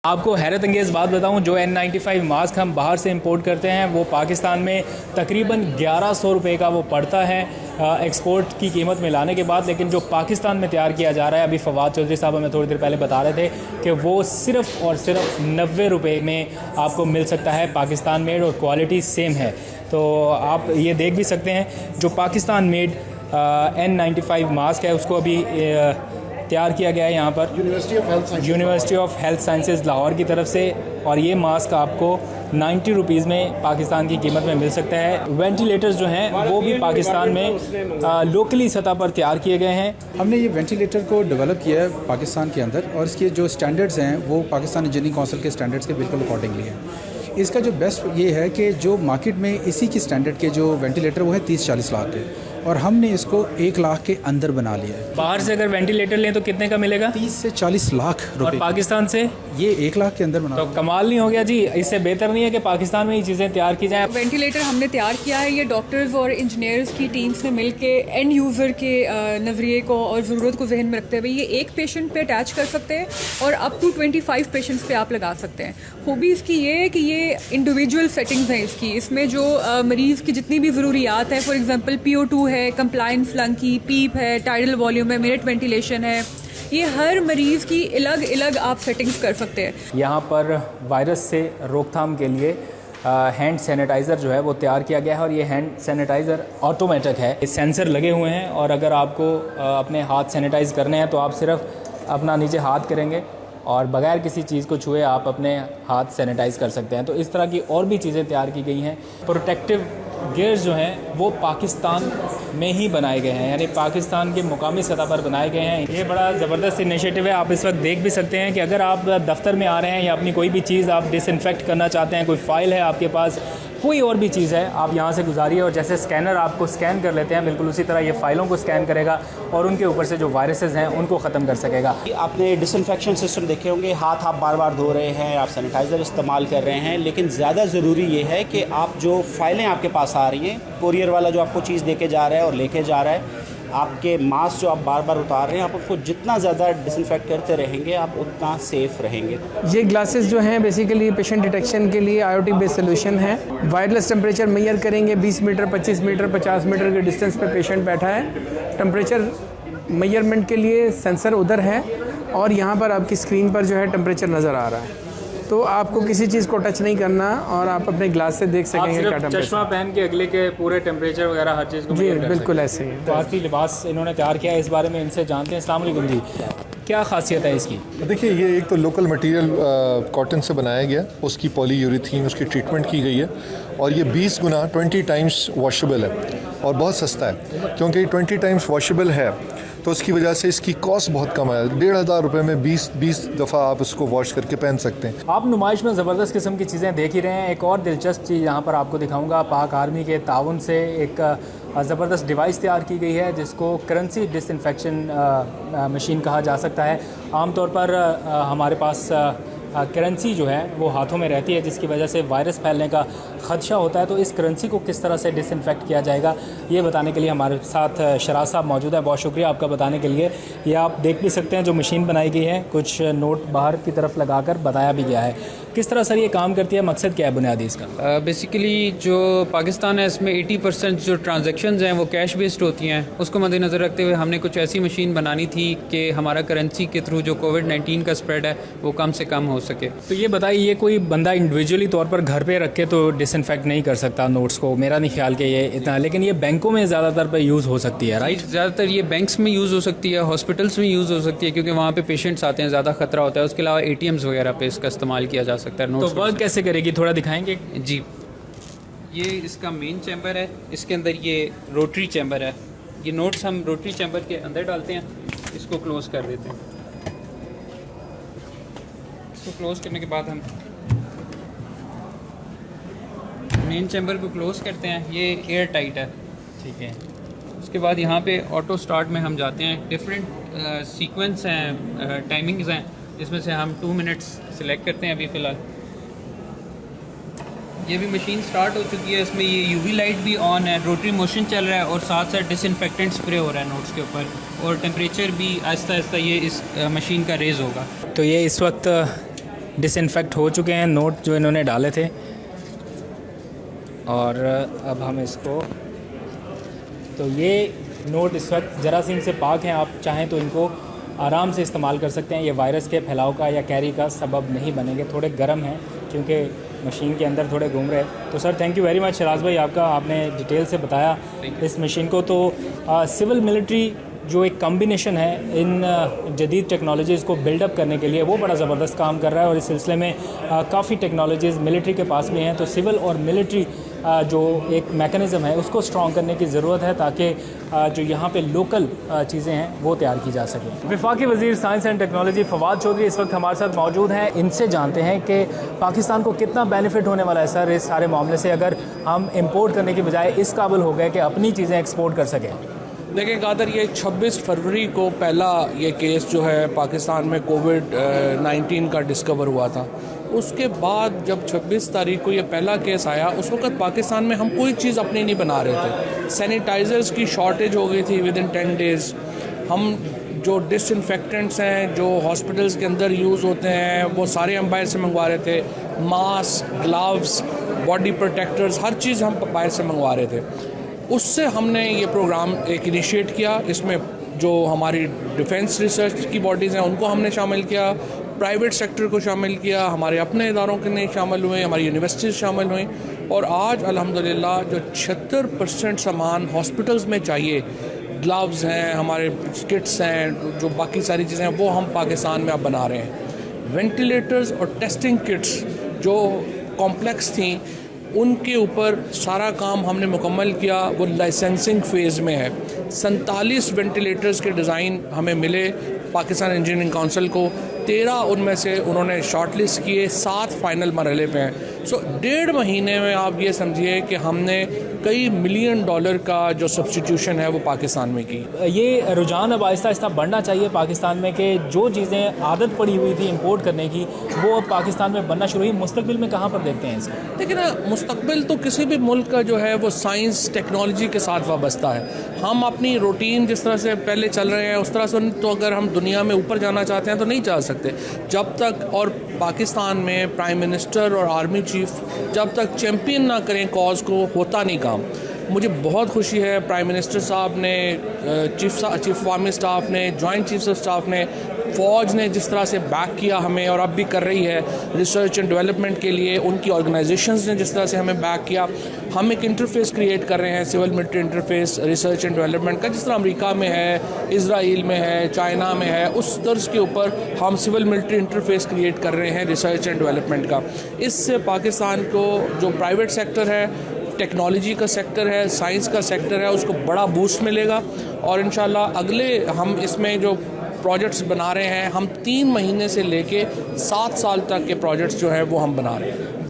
आपको हैरत अंगेज़ बात बताऊं, जो N95 मास्क हम बाहर से इंपोर्ट करते हैं वो पाकिस्तान में तकरीबन 1100 रुपये का वो पड़ता है एक्सपोर्ट की कीमत में लाने के बाद। लेकिन जो पाकिस्तान में तैयार किया जा रहा है, अभी फवाद चौधरी साहब हमें थोड़ी देर पहले बता रहे थे कि वो सिर्फ़ और सिर्फ 90 रुपये में आपको मिल सकता है, पाकिस्तान मेड, और क्वालिटी सेम है। तो आप ये देख भी सकते हैं जो पाकिस्तान मेड N95 मास्क है उसको अभी तैयार किया गया है यहाँ पर university of health sciences Lahore की तरफ से। और ये मास्क आपको 90 रुपीज़ में पाकिस्तान की कीमत में मिल सकता है। वेंटिलेटर्स जो हैं वो भी पाकिस्तान में लोकली सतह पर तैयार किए गए हैं। हमने ये वेंटिलेटर को डेवलप किया है पाकिस्तान के अंदर, और इसके जो स्टैंडर्ड्स हैं वो पाकिस्तान इंजीनियरिंग काउंसिल के स्टैंडर्ड्स के बिल्कुल अकॉर्डिंगली हैं। इसका जो बेस्ट ये है कि जो मार्केट में इसी की स्टैंडर्ड के जो वेंटिलेटर वो है 30-40 लाख के, और हमने इसको 1 लाख के अंदर बना लिया है। बाहर से अगर वेंटिलेटर लें तो कितने का मिलेगा? 30 से 40 लाख रुपए। और पाकिस्तान से ये 1 लाख के अंदर बना। तो कमाल नहीं हो गया जी? इससे बेहतर नहीं है कि पाकिस्तान में ये चीज़ें तैयार की जाएँ? वेंटिलेटर हमने तैयार किया है, ये डॉक्टर्स और इंजीनियर्स की टीम्स ने मिलके एंड यूज़र के नज़रिए को और ज़रूरत को जहन में रखते हुए ये एक पेशेंट पे अटैच कर सकते हैं और अप टू 25 पेशेंट्स पे आप लगा सकते हैं। खूबी इसकी ये है कि ये इंडिविजुअल सेटिंग्स हैं इसकी, इसमें जो मरीज़ की जितनी भी ज़रूरियात हैं, फॉर एग्जांपल PO2 है, कंप्लायंस लंकी, पीप है, टाइडल वॉल्यूम है, मिनट वेंटिलेशन है, ये हर मरीज़ की अलग अलग आप सेटिंग्स कर सकते हैं। यहाँ पर वायरस से रोकथाम के लिए हैंड सैनिटाइज़र जो है वो तैयार किया गया है, और ये हैंड सैनिटाइज़र ऑटोमेटिक है। सेंसर लगे हुए हैं, और अगर आपको अपने हाथ सैनिटाइज़ करने हैं तो आप सिर्फ अपना नीचे हाथ करेंगे और बगैर किसी चीज़ को छुए आप अपने हाथ सैनिटाइज़ कर सकते हैं। तो इस तरह की और भी चीज़ें तैयार की गई हैं। प्रोटेक्टिव गियर्स जो हैं वो पाकिस्तान में ही बनाए गए हैं, यानी पाकिस्तान के मुकामी सतह पर बनाए गए हैं। ये बड़ा ज़बरदस्त इनिशिएटिव है। आप इस वक्त देख भी सकते हैं कि अगर आप दफ्तर में आ रहे हैं या अपनी कोई भी चीज़ आप डिसइंफेक्ट करना चाहते हैं, कोई फ़ाइल है आपके पास, कोई और भी चीज़ है, आप यहाँ से गुजारिए, और जैसे स्कैनर आपको स्कैन कर लेते हैं, बिल्कुल उसी तरह ये फ़ाइलों को स्कैन करेगा और उनके ऊपर से जो वायरसेस हैं उनको ख़त्म कर सकेगा। आपने डिसइंफेक्शन सिस्टम देखे होंगे, हाथ आप बार बार धो रहे हैं, आप सैनिटाइज़र इस्तेमाल कर रहे हैं, लेकिन ज़्यादा ज़रूरी ये है कि आप जो फ़ाइलें आपके पास आ रही हैं, कोरियर वाला जो आपको चीज़ देके जा रहा है और लेके जा रहा है, आपके मास्क जो आप बार बार उतार रहे हैं, आप उसको जितना ज़्यादा डिसइंफेक्ट करते रहेंगे आप उतना सेफ़ रहेंगे। ये ग्लासेस जो हैं बेसिकली पेशेंट डिटेक्शन के लिए IoT बेस्ड सोल्यूशन है। वायरलेस टेम्परेचर मेजर करेंगे, 20 मीटर, 25 मीटर, 50 मीटर के डिस्टेंस पे पेशेंट बैठा है। टेम्परेचर मेजरमेंट के लिए सेंसर उधर है, और यहाँ पर आपकी स्क्रीन पर जो है टेम्परेचर नज़र आ रहा है, तो आपको किसी चीज़ को टच नहीं करना और आप अपने ग्लास से देख सकेंगे क्या टेम्परेचर। चश्मा पहन के अगले के पूरे टेम्परेचर वगैरह हर चीज़ को जी बिल्कुल ऐसे ही। काफ़ी लिबास इन्होंने तैयार किया है, इस बारे में इनसे जानते हैं। अस्सलाम वालेकुम जी, क्या खासियत है इसकी? देखिए, ये एक तो लोकल मटेरियल कॉटन से बनाया गया, उसकी पॉलीयूरेथीन उसकी ट्रीटमेंट की गई है, और ये 20 गुना 20 टाइम्स वॉशेबल है और बहुत सस्ता है। क्योंकि 20 टाइम्स वॉशेबल है तो उसकी वजह से इसकी कॉस्ट बहुत कम है। 1500 रुपये में 20 दफ़ा आप इसको वॉश करके पहन सकते हैं। आप नुमाइश में ज़बरदस्त किस्म की चीज़ें देख ही रहे हैं। एक और दिलचस्प चीज़ यहाँ पर आपको दिखाऊंगा। पाक आर्मी के ताउन से एक ज़बरदस्त डिवाइस तैयार की गई है जिसको करेंसी डिसइंफेक्शन मशीन कहा जा सकता है। आमतौर पर हमारे पास करेंसी जो है वो हाथों में रहती है, जिसकी वजह से वायरस फैलने का ख़दशा होता है। तो इस करेंसी को किस तरह से डिसइंफेक्ट किया जाएगा, ये बताने के लिए हमारे साथ शराज साहब मौजूद है। बहुत शुक्रिया आपका बताने के लिए। ये आप देख भी सकते हैं जो मशीन बनाई गई है, कुछ नोट बाहर की तरफ लगाकर बताया भी गया है। किस तरह सर ये काम करती है, मकसद क्या है बुनियादी इसका? बेसिकली जो पाकिस्तान है इसमें 80% जो ट्रांजैक्शंस हैं वो कैश बेस्ड होती हैं। उसको मद्देनज़र रखते हुए हमने कुछ ऐसी मशीन बनानी थी कि हमारा करेंसी के थ्रू जो कोविड-19 का स्प्रेड है वो कम से कम हो सके। तो ये बताइए, ये कोई बंदा इंडिविजुअली तौर पर घर पे रख के तो डिसइंफेक्ट नहीं कर सकता नोट्स को, मेरा नहीं ख्याल कि ये इतना, लेकिन ये बैंकों में ज़्यादातर पे यूज़ हो सकती है, राइट? ज़्यादातर ये बैंक्स में यूज़ हो सकती है, हॉस्पिटल्स में यूज़ हो सकती है, क्योंकि वहाँ पे पेशेंट्स आते हैं, ज़्यादा खतरा होता है। उसके अलावा ATMs वगैरह पे इसका इस्तेमाल किया जा सकता है। नोट्स तो वर्क कैसे करेगी, थोड़ा दिखाएंगे? जी, ये इसका मेन चैम्बर है, इसके अंदर ये रोटरी चैम्बर है। ये नोट्स हम रोटरी चैम्बर के अंदर डालते हैं, इसको क्लोज़ कर देते हैं। इसको क्लोज़ करने के बाद हम मेन चैम्बर को क्लोज़ करते हैं। ये एयर टाइट है, ठीक है। उसके बाद यहाँ पे ऑटो स्टार्ट में हम जाते हैं। डिफरेंट सीक्वेंस हैं, टाइमिंग्स हैं, जिसमें से हम 2 मिनट्स सिलेक्ट करते हैं। अभी फ़िलहाल ये भी मशीन स्टार्ट हो चुकी है। इसमें ये UV लाइट भी ऑन है, रोटरी मोशन चल रहा है, और साथ साथ डिसइंफेक्टेंट स्प्रे हो रहा है नोट्स के ऊपर, और टेम्परेचर भी आहिस्ता आहिस्ता ये इस मशीन का रेज़ होगा। तो ये इस वक्त डिसइंफेक्ट हो चुके हैं नोट जो इन्होंने डाले थे। और अब हम इसको, तो ये नोट इस वक्त जरासीम से पाक हैं, आप चाहें तो इनको आराम से इस्तेमाल कर सकते हैं। ये वायरस के फैलाव का या कैरी का सबब नहीं बनेंगे। थोड़े गर्म हैं क्योंकि मशीन के अंदर थोड़े घूम रहे हैं। तो sir thank you very much Sharaj भाई, आपका आपने डिटेल से बताया इस मशीन को। तो सिविल मिलिट्री जो एक कॉम्बिनेशन है इन जदीद टेक्नोलॉजीज़ को बिल्डअप करने के लिए, वो बड़ा ज़बरदस्त काम कर रहा है। और इस सिलसिले में काफ़ी टेक्नोलॉजीज़ मिलिट्री के पास भी हैं। तो सिविल और मिलिट्री जो एक मेकनिज़म है उसको स्ट्रॉन्ग करने की ज़रूरत है ताकि जो यहाँ पे लोकल चीज़ें हैं वो तैयार की जा सकें। वफाकी वज़ीर science and technology Fawad Chaudhry इस वक्त हमारे साथ मौजूद हैं। इनसे जानते हैं कि पाकिस्तान को कितना बेनिफिट होने वाला है सर इस सारे मामले से, अगर हम इम्पोर्ट करने की बजाय इस काबिल हो गए कि अपनी चीज़ें एक्सपोर्ट कर सकें। देखिए कादर, ये 26 फरवरी को पहला ये केस जो है पाकिस्तान में कोविड-19 का डिस्कवर हुआ था। उसके बाद जब 26 तारीख को ये पहला केस आया, उस वक्त पाकिस्तान में हम कोई चीज़ अपनी नहीं बना रहे थे। सैनिटाइज़र्स की शॉर्टेज हो गई थी विद इन 10 डेज़। हम जो डिसइंफेक्टेंट्स हैं जो हॉस्पिटल्स के अंदर यूज़ होते हैं वो सारे हम बाहर से मंगवा रहे थे। मास्क, ग्लव्स, बॉडी प्रोटेक्टर्स, हर चीज़ हम बाहर से मंगवा रहे थे। उससे हमने ये प्रोग्राम एक इनिशिएट किया। इसमें जो हमारी डिफेंस रिसर्च की बॉडीज़ हैं उनको हमने शामिल किया, प्राइवेट सेक्टर को शामिल किया, हमारे अपने इदारों के नहीं शामिल हुए, हमारी यूनिवर्सिटीज़ शामिल हुई। और आज अल्हम्दुलिल्लाह जो 76% सामान हॉस्पिटल्स में चाहिए, ग्लव्स हैं, हमारे किट्स हैं, जो बाकी सारी चीज़ें हैं वो हम पाकिस्तान में अब बना रहे हैं। वेंटिलेटर्स और टेस्टिंग किट्स जो कॉम्प्लेक्स थी उनके ऊपर सारा काम हमने मुकम्मल किया, वो लाइसेंसिंग फ़ेज़ में है। 47 वेंटिलेटर्स के डिज़ाइन हमें मिले पाकिस्तान इंजीनियरिंग काउंसिल को, 13 उनमें से उन्होंने शॉर्ट लिस्ट किए, 7 फाइनल मरहले पे हैं। सो 1.5 महीने में आप ये समझिए कि हमने कई $मिलियन का जो सब्स्टिट्यूशन है वो पाकिस्तान में की। ये रुझान अब आहिस्ता आहिस्ता बढ़ना चाहिए पाकिस्तान में कि जो चीज़ें आदत पड़ी हुई थी इंपोर्ट करने की वो अब पाकिस्तान में बनना शुरू हुई। मुस्तकबिल में कहाँ पर देखते हैं इसको? देखिए ना, मुस्तकबिल तो किसी भी मुल्क का जो है वो साइंस टेक्नोलॉजी के साथ वाबस्ता है। हम अपनी रूटीन जिस तरह से पहले चल रहे हैं उस तरह से तो अगर हम दुनिया में ऊपर जाना चाहते हैं तो नहीं जा सकते जब तक, और पाकिस्तान में प्राइम मिनिस्टर और आर्मी चीफ जब तक चैम्पियन ना करें कॉज को, होता नहीं काम। मुझे बहुत खुशी है प्राइम मिनिस्टर साहब ने, चीफ ऑफ आर्मी स्टाफ ने, जॉइंट चीफ्स ऑफ स्टाफ ने, फ़ौज ने जिस तरह से बैक किया हमें और अब भी कर रही है रिसर्च एंड डेवलपमेंट के लिए, उनकी ऑर्गेनाइजेशंस ने जिस तरह से हमें बैक किया। हम एक इंटरफेस क्रिएट कर रहे हैं, civil military interface research and development का, जिस तरह अमेरिका में है, इजराइल में है, चाइना में है, उस तर्ज के ऊपर हम सिविल मिलिट्री इंटरफेस क्रिएट कर रहे हैं रिसर्च एंड डेवलपमेंट का। इससे पाकिस्तान को जो प्राइवेट सेक्टर है, टेक्नोलॉजी का सेक्टर है, साइंस का सेक्टर है, उसको बड़ा बूस्ट मिलेगा। और इंशाल्लाह अगले हम इसमें जो प्रोजेक्ट्स बना रहे हैं, हम 3 महीने से लेके 7 साल तक के प्रोजेक्ट्स जो हैं वो हम बना रहे हैं।